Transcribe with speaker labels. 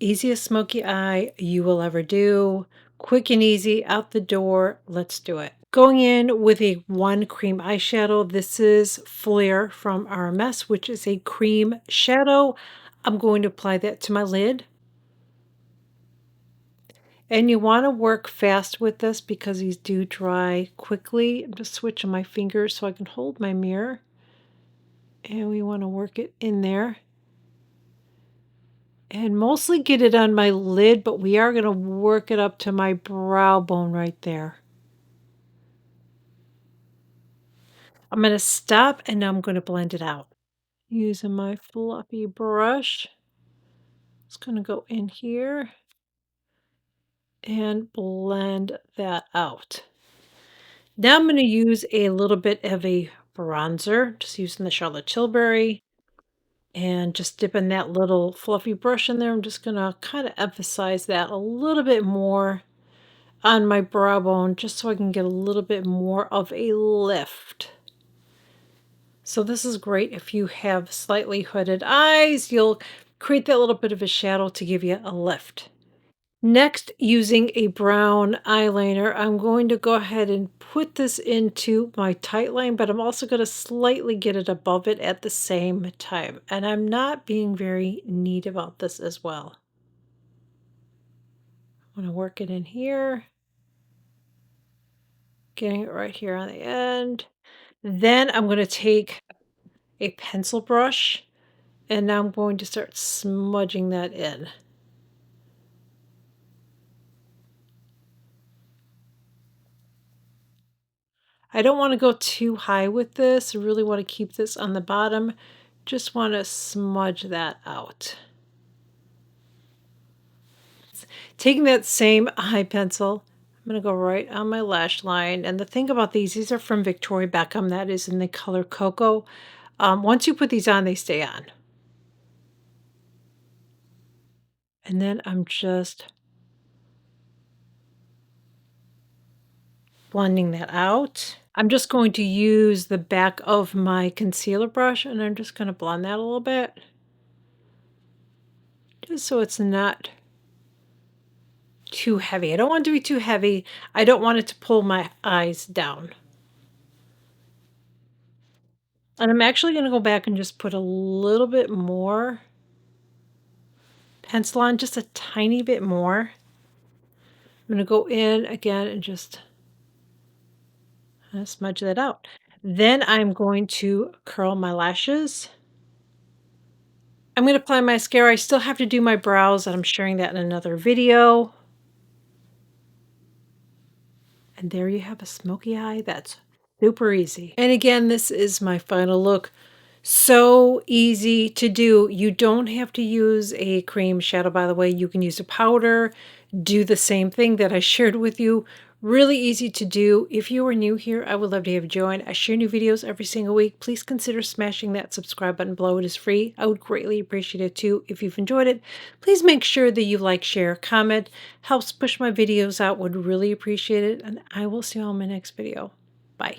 Speaker 1: Easiest smoky eye you will ever do. Quick and easy, out the door. Let's do it. Going in with a one cream eyeshadow. This is Flare from RMS, which is a cream shadow. I'm going to apply that to my lid. And you want to work fast with this because these do dry quickly. I'm just switching my fingers so I can hold my mirror. And we want to work it in there. And mostly get it on my lid, but we are going to work it up to my brow bone right there. I'm going to stop and now I'm going to blend it out. Using my fluffy brush. It's going to go in here and blend that out. Now I'm going to use a little bit of a bronzer, just using the Charlotte Tilbury. And just dipping that little fluffy brush in there. I'm just going to kind of emphasize that a little bit more on my brow bone just so I can get a little bit more of a lift. So this is great if you have slightly hooded eyes. You'll create that little bit of a shadow to give you a lift. Next, using a brown eyeliner, I'm going to go ahead and put this into my tight line, but I'm also going to slightly get it above it at the same time. And I'm not being very neat about this as well. I'm going to work it in here. Getting it right here on the end. Then I'm going to take a pencil brush and now I'm going to start smudging that in. I don't want to go too high with this. I really want to keep this on the bottom. Just want to smudge that out. Taking that same eye pencil, I'm going to go right on my lash line. And the thing about these are from Victoria Beckham. That is in the color Cocoa. Once you put these on, they stay on. And then I'm just blending that out. I'm just going to use the back of my concealer brush and I'm just going to blend that a little bit. Just so it's not too heavy. I don't want it to be too heavy. I don't want it to pull my eyes down. And I'm actually going to go back and just put a little bit more pencil on, just a tiny bit more. I'm going to go in again and just smudge that out. Then I'm going to curl my lashes. I'm going to apply mascara. I still have to do my brows, and I'm sharing that in another video. And there you have a smoky eye. That's super easy. And again, this is my final look. So easy to do. You don't have to use a cream shadow, by the way. You can use a powder. Do the same thing that I shared with you. Really easy to do. If you are new here, I would love to have you join. I share new videos every single week. Please consider smashing that subscribe button below. It is free. I would greatly appreciate it too. If you've enjoyed it, please make sure that you like, share, comment. Helps push my videos out. Would really appreciate it. And I will see you all in my next video. Bye.